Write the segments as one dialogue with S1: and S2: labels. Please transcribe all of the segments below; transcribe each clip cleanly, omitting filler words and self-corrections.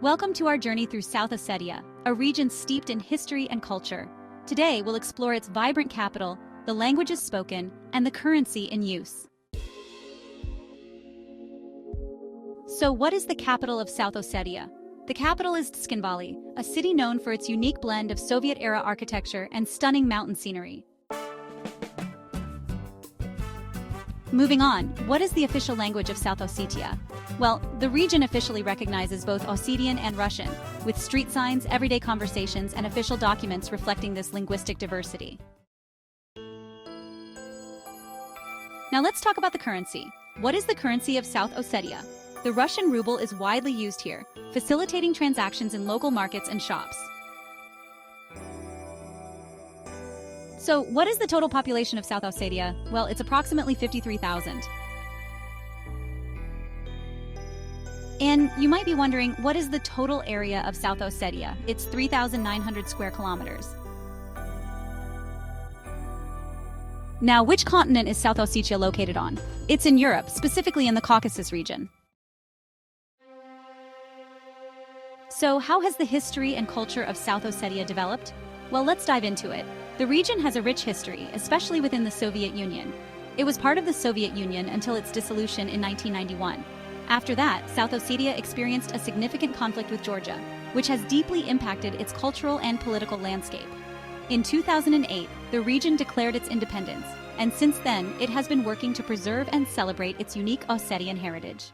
S1: Welcome to our journey through South Ossetia, a region steeped in history and culture. Today, we'll explore its vibrant capital, the languages spoken, and the currency in use. So what is the capital of South Ossetia? The capital is Tskinvali, a city known for its unique blend of Soviet-era architecture and stunning mountain scenery. Moving on, what is the official language of South Ossetia? Well, the region officially recognizes both Ossetian and Russian, with street signs, everyday conversations, and official documents reflecting this linguistic diversity. Now let's talk about the currency. What is the currency of South Ossetia? The Russian ruble is widely used here, facilitating transactions in local markets and shops. So, what is the total population of South Ossetia? Well, it's approximately 53,000. And you might be wondering, what is the total area of South Ossetia? It's 3,900 square kilometers. Now, which continent is South Ossetia located on? It's in Europe, specifically in the Caucasus region. So, how has the history and culture of South Ossetia developed? Well, let's dive into it. The region has a rich history, especially within the Soviet Union. It was part of the Soviet Union until its dissolution in 1991. After that, South Ossetia experienced a significant conflict with Georgia, which has deeply impacted its cultural and political landscape. In 2008, the region declared its independence, and since then, it has been working to preserve and celebrate its unique Ossetian heritage.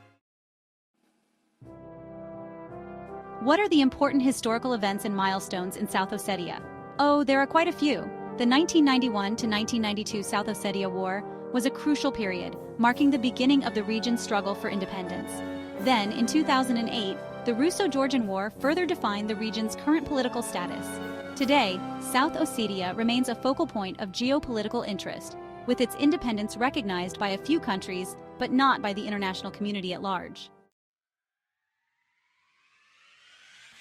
S1: What are the important historical events and milestones in South Ossetia? Oh, there are quite a few. The 1991 to 1992 South Ossetia War was a crucial period, marking the beginning of the region's struggle for independence. Then, in 2008, the Russo-Georgian War further defined the region's current political status. Today, South Ossetia remains a focal point of geopolitical interest, with its independence recognized by a few countries, but not by the international community at large.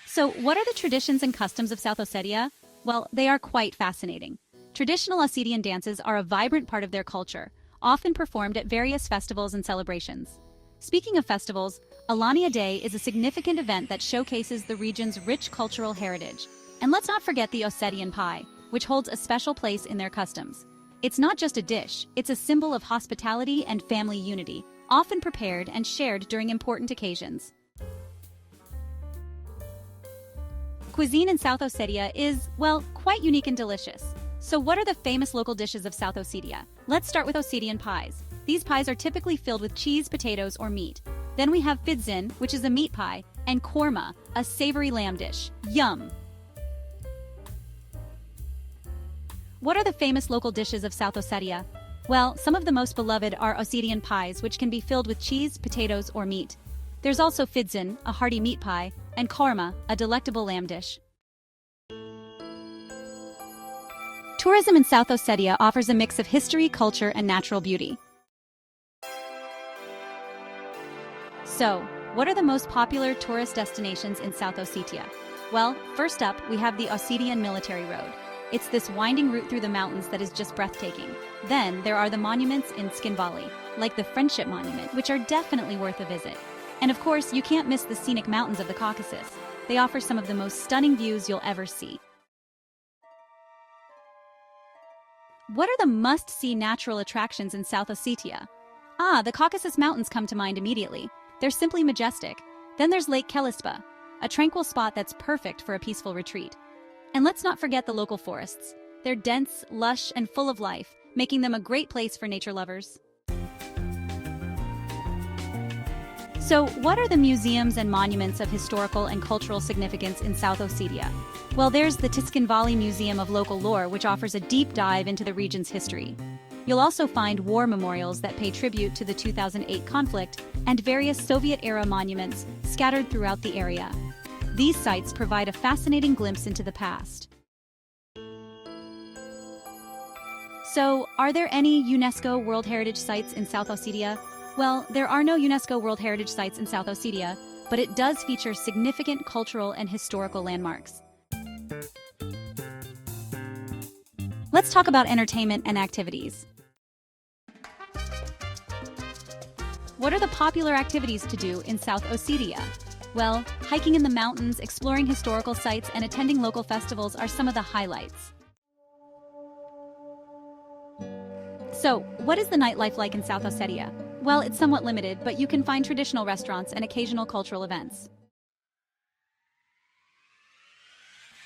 S1: So, what are the traditions and customs of South Ossetia? Well, they are quite fascinating. Traditional Ossetian dances are a vibrant part of their culture, often performed at various festivals and celebrations. Speaking of festivals, Alania Day is a significant event that showcases the region's rich cultural heritage. And let's not forget the Ossetian pie, which holds a special place in their customs. It's not just a dish, it's a symbol of hospitality and family unity, often prepared and shared during important occasions. Cuisine in South Ossetia is, well, quite unique and delicious. So what are the famous local dishes of South Ossetia? Let's start with Ossetian pies. These pies are typically filled with cheese, potatoes, or meat. Then we have fidzin, which is a meat pie, and korma, a savory lamb dish. Yum! What are the famous local dishes of South Ossetia? Well, some of the most beloved are Ossetian pies, which can be filled with cheese, potatoes, or meat. There's also fidzin, a hearty meat pie, and korma, a delectable lamb dish. Tourism in South Ossetia offers a mix of history, culture, and natural beauty. So, what are the most popular tourist destinations in South Ossetia? Well, first up, we have the Ossetian Military Road. It's this winding route through the mountains that is just breathtaking. Then, there are the monuments in Tskinvali, like the Friendship Monument, which are definitely worth a visit. And of course, you can't miss the scenic mountains of the Caucasus. They offer some of the most stunning views you'll ever see. What are the must-see natural attractions in South Ossetia? The Caucasus Mountains come to mind immediately. They're simply majestic. Then there's Lake Kelistba, a tranquil spot that's perfect for a peaceful retreat. And let's not forget the local forests. They're dense, lush, and full of life, making them a great place for nature lovers. So, what are the museums and monuments of historical and cultural significance in South Ossetia? Well, there's the Tskinvali Museum of Local Lore, which offers a deep dive into the region's history. You'll also find war memorials that pay tribute to the 2008 conflict and various Soviet-era monuments scattered throughout the area. These sites provide a fascinating glimpse into the past. So, are there any UNESCO World Heritage Sites in South Ossetia? Well, there are no UNESCO World Heritage Sites in South Ossetia, but it does feature significant cultural and historical landmarks. Let's talk about entertainment and activities. What are the popular activities to do in South Ossetia? Well, hiking in the mountains, exploring historical sites, and attending local festivals are some of the highlights. So, what is the nightlife like in South Ossetia? Well, it's somewhat limited, but you can find traditional restaurants and occasional cultural events.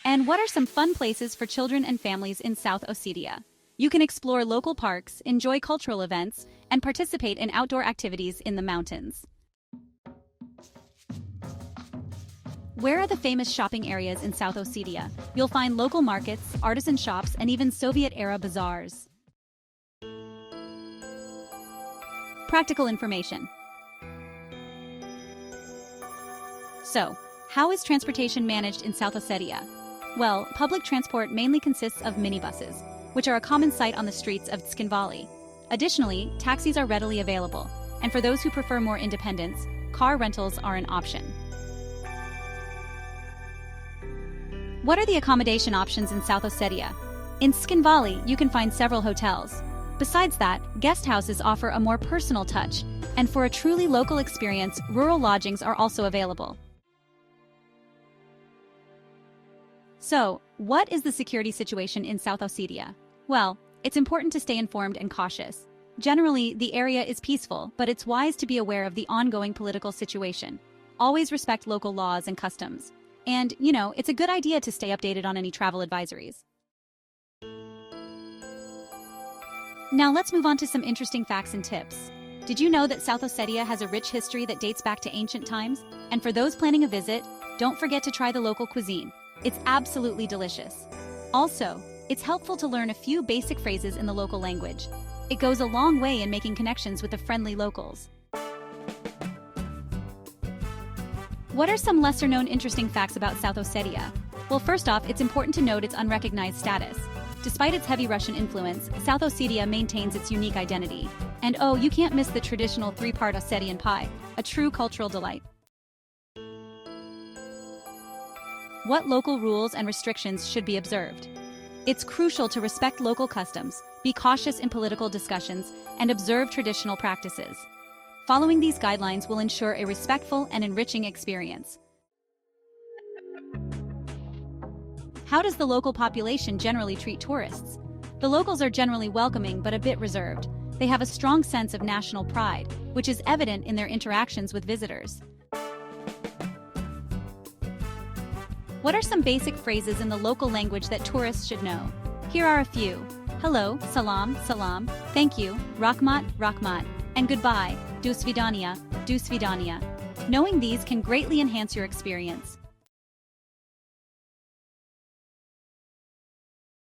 S1: And what are some fun places for children and families in South Ossetia? You can explore local parks, enjoy cultural events, and participate in outdoor activities in the mountains. Where are the famous shopping areas in South Ossetia? You'll find local markets, artisan shops, and even Soviet-era bazaars. Practical information. So, how is transportation managed in South Ossetia? Well, public transport mainly consists of minibuses, which are a common sight on the streets of Tskinvali. Additionally, taxis are readily available, and for those who prefer more independence, car rentals are an option. What are the accommodation options in South Ossetia? In Tskinvali, you can find several hotels. Besides that, guest houses offer a more personal touch, and for a truly local experience, rural lodgings are also available. So, what is the security situation in South Ossetia? Well, it's important to stay informed and cautious. Generally, the area is peaceful, but it's wise to be aware of the ongoing political situation. Always respect local laws and customs. And, it's a good idea to stay updated on any travel advisories. Now let's move on to some interesting facts and tips. Did you know that South Ossetia has a rich history that dates back to ancient times? And for those planning a visit, don't forget to try the local cuisine. It's absolutely delicious. Also, it's helpful to learn a few basic phrases in the local language. It goes a long way in making connections with the friendly locals. What are some lesser-known interesting facts about South Ossetia? Well, first off, it's important to note its unrecognized status. Despite its heavy Russian influence, South Ossetia maintains its unique identity. And oh, you can't miss the traditional three-part Ossetian pie, a true cultural delight. What local rules and restrictions should be observed? It's crucial to respect local customs, be cautious in political discussions, and observe traditional practices. Following these guidelines will ensure a respectful and enriching experience. How does the local population generally treat tourists? The locals are generally welcoming but a bit reserved. They have a strong sense of national pride, which is evident in their interactions with visitors. What are some basic phrases in the local language that tourists should know? Here are a few. Hello, salam, salam, thank you, rahmat, rahmat, and goodbye, do svidaniya, do svidaniya. Knowing these can greatly enhance your experience.